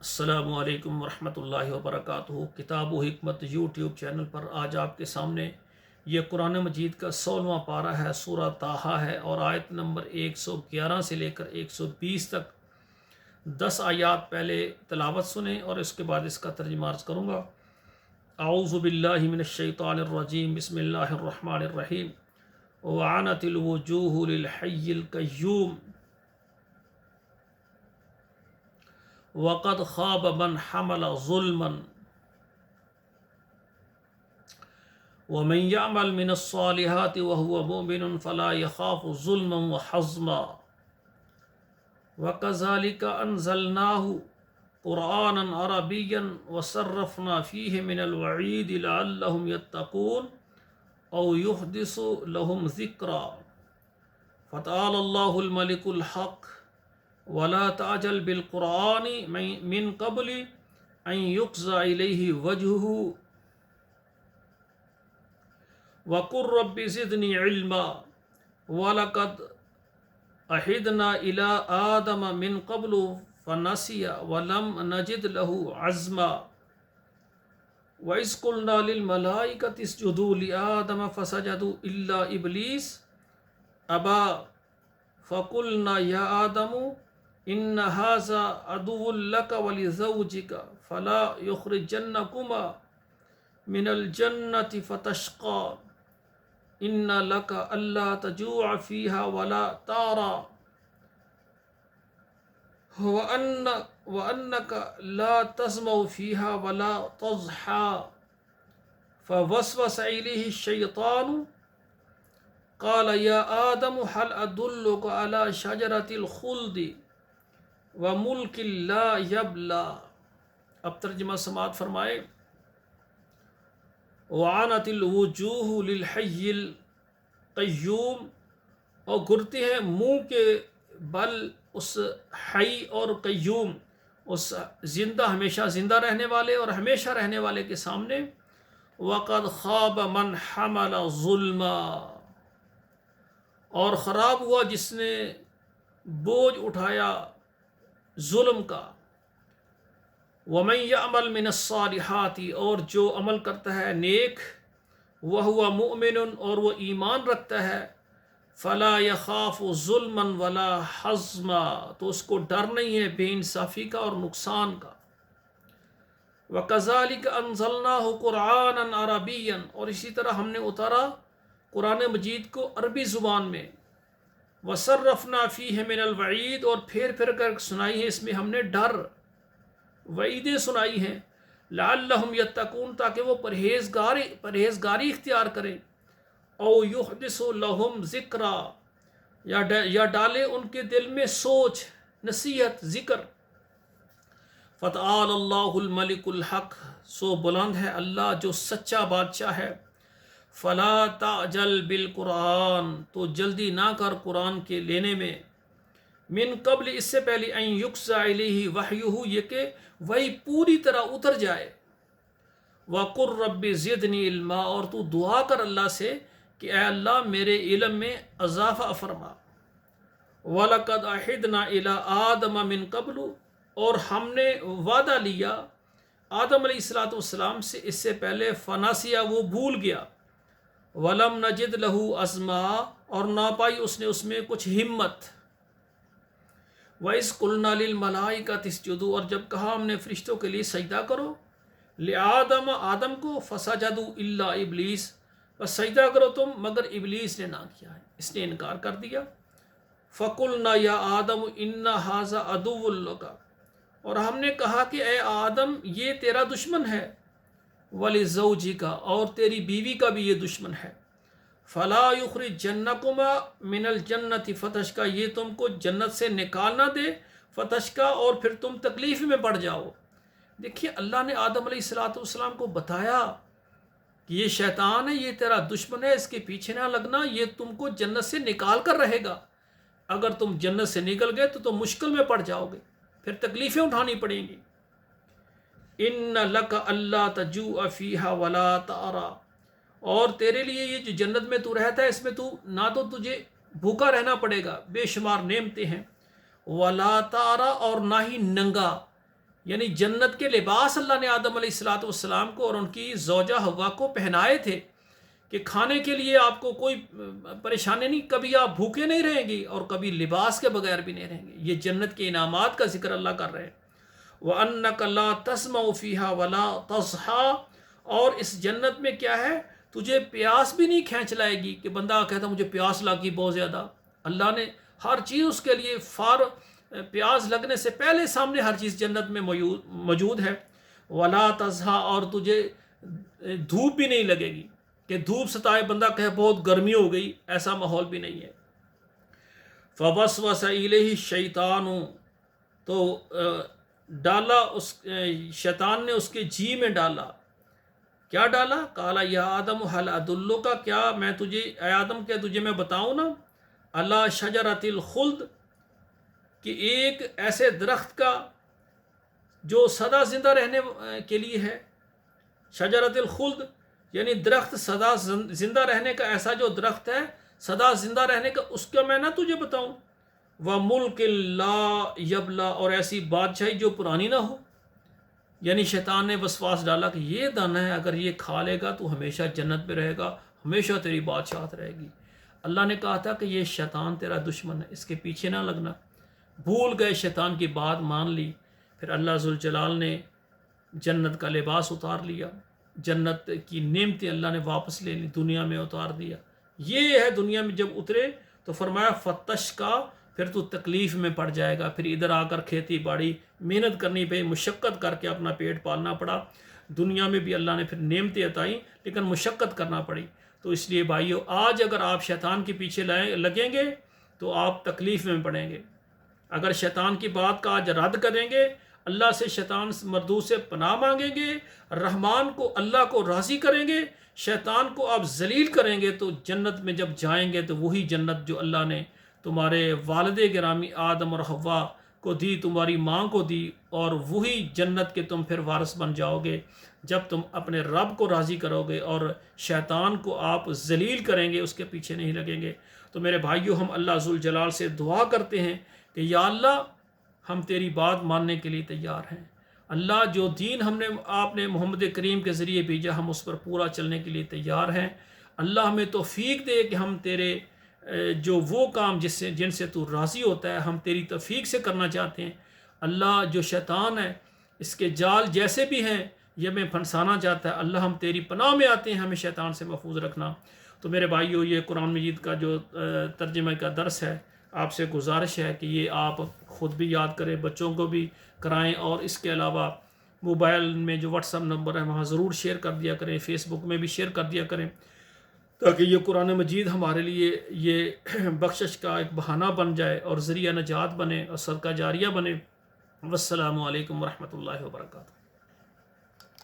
السلام علیکم ورحمۃ اللہ وبرکاتہ۔ کتاب و حکمت یوٹیوب چینل پر آج آپ کے سامنے یہ قرآن مجید کا 16واں پارہ ہے، سورہ طٰہٰ ہے، اور آیت نمبر 111 سے لے کر 120 تک 10 آیات پہلے تلاوت سنیں اور اس کے بعد اس کا ترجمہ عرض کروں گا۔ اعوذ باللہ من الشیطان الرجیم، بسم اللہ الرحمن الرحیم۔ وعنت الوجوہ للحی القیوم وقد خاب من حمل ظلما ومن يعمل من الصالحات وهو مؤمن فلا يخاف ظلما وحظما وكذلك أنزلناه قرآنا عربيا وصرفنا فيه من الوعيد لعلهم يتقون أو يحدث لهم ذكرا فتعالى الله الملك الحق ولا تعجل بالقرآن من قبل أن يقضى إليه وجهه وقل رب زدني علما ولقد عهدنا إلى آدم من قبل فنسي ولم نجد له عزما وإذ قلنا للملائكة اسجدوا لآدم فسجدوا إلا إبليس أبى فقلنا يا آدم إن هذا عدو لك ولزوجك فلا يخرجنكما من الجنة فتشقى إن لك ألا تجوع فيها ولا تعرى وأنك لا تظمأ فيها ولا تضحى فوسوس إليه الشيطان قال يا آدم هل أدلك على شجرة الخلد وملك لا يبلى۔ اب ترجمہ سماعت فرمائے۔ وعنت الوجوہ للحی القیوم، اور گرتے ہیں منہ کے بل اس حی اور قیوم، اس زندہ ہمیشہ زندہ رہنے والے اور ہمیشہ رہنے والے کے سامنے۔ وقد خاب من حمل ظلما، اور خراب ہوا جس نے بوجھ اٹھایا ظلم کا۔ ومن یعمل من الصالحات، اور جو عمل کرتا ہے نیک، وہو مؤمن، اور وہ ایمان رکھتا ہے، فلا یخاف ظلما ولا حظما، تو اس کو ڈر نہیں ہے بے انصافی کا اور نقصان کا۔ وَكَذَلِكَ أَنزَلْنَاهُ قُرْآنًا عَرَبِيًّا، اور اسی طرح ہم نے اتارا قرآن مجید کو عربی زبان میں۔ وَصَرَّفْنَا فِيهِ مِنَ الْوَعِيدِ، اور پھر کر سنائی ہے اس میں ہم نے ڈر، وعیدیں سنائی ہیں۔ لعلہم یتقون، تاکہ وہ پرہیزگاری اختیار کریں۔ او یحدث لہم ذکرا، یا ڈالے ان کے دل میں سوچ، نصیحت، ذکر۔ فتعال اللہ الملک الحق، سو بلند ہے اللہ جو سچا بادشاہ ہے۔ فلا تعجل بالقرآن، تو جلدی نہ کر قرآن کے لینے میں۔ من قبل، اس سے پہلے، ان یقضى الیہ وحیہ، یہ کہ وہی پوری طرح اتر جائے۔ وقل رب زدنی علما، اور تو دعا کر اللہ سے کہ اے اللہ میرے علم میں اضافہ فرما۔ وَلَقَدْ عَهِدْنَا إِلَىٰ آدَمَ مِن قَبْلُ، اور ہم نے وعدہ لیا آدم علیہ السلام سے اس سے پہلے، فناسیا، وہ بھول گیا، وَلَمْ نَجِدْ لَهُ عَزْمًا، اور نہ پائی اس نے اس میں کچھ ہمت۔ وَإِذْ قُلْنَا لِلْمَلَائِكَةِ اسْجُدُوا، اور جب کہا ہم نے فرشتوں کے لیے سجدہ کرو، لِآدَمَ، آدم کو، فَسَجَدُوا إِلَّا إِبْلِيسَ، بس سجدہ کرو تم مگر ابلیس نے نہ کیا ہے، اس نے انکار کر دیا۔ فَقُلْنَا يَا آدَمُ إِنَّ هَذَا عَدُوٌّ لَكَ، اور ہم نے کہا کہ اے آدم یہ تیرا دشمن ہے، وَلِزَوْجِكَ، اور تیری بیوی کا بھی یہ دشمن ہے۔ فَلَا يُخْرِجَنَّكُمَا مِنَ الْجَنَّةِ فَتَشْقَىٰ، یہ تم کو جنت سے نکال نہ دے، فتشقیٰ، اور پھر تم تکلیف میں پڑ جاؤ۔ دیکھیے اللہ نے آدم علیہ السلام کو بتایا کہ یہ شیطان ہے، یہ تیرا دشمن ہے، اس کے پیچھے نہ لگنا، یہ تم کو جنت سے نکال کر رہے گا۔ اگر تم جنت سے نکل گئے تو تم مشکل میں پڑ جاؤ گے، پھر تکلیفیں اٹھانی پڑیں گی۔ ان لک الا تجوع فیہا ولا تعری، اور تیرے لیے یہ جو جنت میں تو رہتا ہے، اس میں تو نہ تو تجھے بھوکا رہنا پڑے گا، بے شمار نعمتیں ہیں، ولا تعری، اور نہ ہی ننگا، یعنی جنت کے لباس اللہ نے آدم علیہ الصلاۃ والسلام کو اور ان کی زوجہ حوا کو پہنائے تھے کہ کھانے کے لیے آپ کو کوئی پریشانی نہیں، کبھی آپ بھوکے نہیں رہیں گی اور کبھی لباس کے بغیر بھی نہیں رہیں گے۔ یہ جنت کے انعامات کا ذکر اللہ کر رہے ہیں۔ وَأَنَّكَ لَا تَسْمَعُ فِيهَا وَلَا تَضْحَىٰ، اور اس جنت میں کیا ہے، تجھے پیاس بھی نہیں کھینچ لائے گی کہ بندہ کہتا مجھے پیاس لگی بہت زیادہ۔ اللہ نے ہر چیز اس کے لیے پیاس لگنے سے پہلے سامنے ہر چیز جنت میں موجود ہے۔ وَلَا تَضْحَىٰ، اور تجھے دھوپ بھی نہیں لگے گی کہ دھوپ ستائے بندہ کہے بہت گرمی ہو گئی، ایسا ماحول بھی نہیں ہے۔ فَوَسْوَسَ إِلَيْهِ الشَّيْطَانُ، تو ڈالا اس شیطان نے اس کے جی میں ڈالا، کیا ڈالا؟ قَالَ يَا آدَمُ هَلْ أَدُلُّكَ، کیا میں تجھے، اے آدم کیا تجھے میں بتاؤں نا، عَلَىٰ شَجَرَةِ الْخُلْدِ، کہ ایک ایسے درخت کا جو سدا زندہ رہنے کے لیے ہے۔ شجرۃ الخلد یعنی درخت سدا زندہ رہنے کا، ایسا جو درخت ہے سدا زندہ رہنے کا، اس کا میں نہ تجھے بتاؤں؟ وَمُلْكٍ لَا يَبْلَىٰ، اور ایسی بادشاہی جو پرانی نہ ہو۔ یعنی شیطان نے وسواس ڈالا کہ یہ دانہ ہے، اگر یہ کھا لے گا تو ہمیشہ جنت میں رہے گا، ہمیشہ تیری بادشاہت رہے گی۔ اللہ نے کہا تھا کہ یہ شیطان تیرا دشمن ہے، اس کے پیچھے نہ لگنا۔ بھول گئے، شیطان کی بات مان لی، پھر اللہ ذوالجلال نے جنت کا لباس اتار لیا، جنت کی نعمتیں اللہ نے واپس لے لی، دنیا میں اتار دیا۔ یہ ہے دنیا میں جب اترے تو فرمایا فتش کا، پھر تو تکلیف میں پڑ جائے گا، پھر ادھر آ کر کھیتی باڑی محنت کرنی پئی، مشقت کر کے اپنا پیٹ پالنا پڑا۔ دنیا میں بھی اللہ نے پھر نعمتیں عطائیں، لیکن مشقت کرنا پڑی۔ تو اس لیے بھائیو، آج اگر آپ شیطان کے پیچھے لگیں گے تو آپ تکلیف میں پڑیں گے۔ اگر شیطان کی بات کا آج رد کریں گے، اللہ سے شیطان مردود سے پناہ مانگیں گے، رحمان کو، اللہ کو راضی کریں گے، شیطان کو آپ ذلیل کریں گے، تو جنت میں جب جائیں گے تو وہی جنت جو اللہ نے تمہارے والد گرامی آدم اور حوا کو دی، تمہاری ماں کو دی، اور وہی جنت کے تم پھر وارث بن جاؤ گے جب تم اپنے رب کو راضی کرو گے اور شیطان کو آپ ذلیل کریں گے، اس کے پیچھے نہیں لگیں گے۔ تو میرے بھائیو، ہم اللہ ذوالجلال سے دعا کرتے ہیں کہ یا اللہ، ہم تیری بات ماننے کے لیے تیار ہیں۔ اللہ، جو دین آپ نے محمد کریم کے ذریعے بھیجا، ہم اس پر پورا چلنے کے لیے تیار ہیں۔ اللہ ہمیں توفیق دے کہ ہم تیرے جو وہ کام جن سے تو راضی ہوتا ہے، ہم تیری توفیق سے کرنا چاہتے ہیں۔ اللہ، جو شیطان ہے، اس کے جال جیسے بھی ہیں، یہ ہمیں پھنسانا چاہتا ہے، اللہ ہم تیری پناہ میں آتے ہیں، ہمیں شیطان سے محفوظ رکھنا۔ تو میرے بھائیو، یہ قرآن مجید کا جو ترجمہ کا درس ہے، آپ سے گزارش ہے کہ یہ آپ خود بھی یاد کریں، بچوں کو بھی کرائیں، اور اس کے علاوہ موبائل میں جو واٹس ایپ نمبر ہے وہاں ضرور شیئر کر دیا کریں، فیس بک میں بھی شیئر کر دیا کریں، تاکہ یہ قرآن مجید ہمارے لیے یہ بخشش کا ایک بہانہ بن جائے اور ذریعہ نجات بنے اور صدقہ جاریہ بنے۔ والسلام علیکم ورحمۃ اللہ وبرکاتہ۔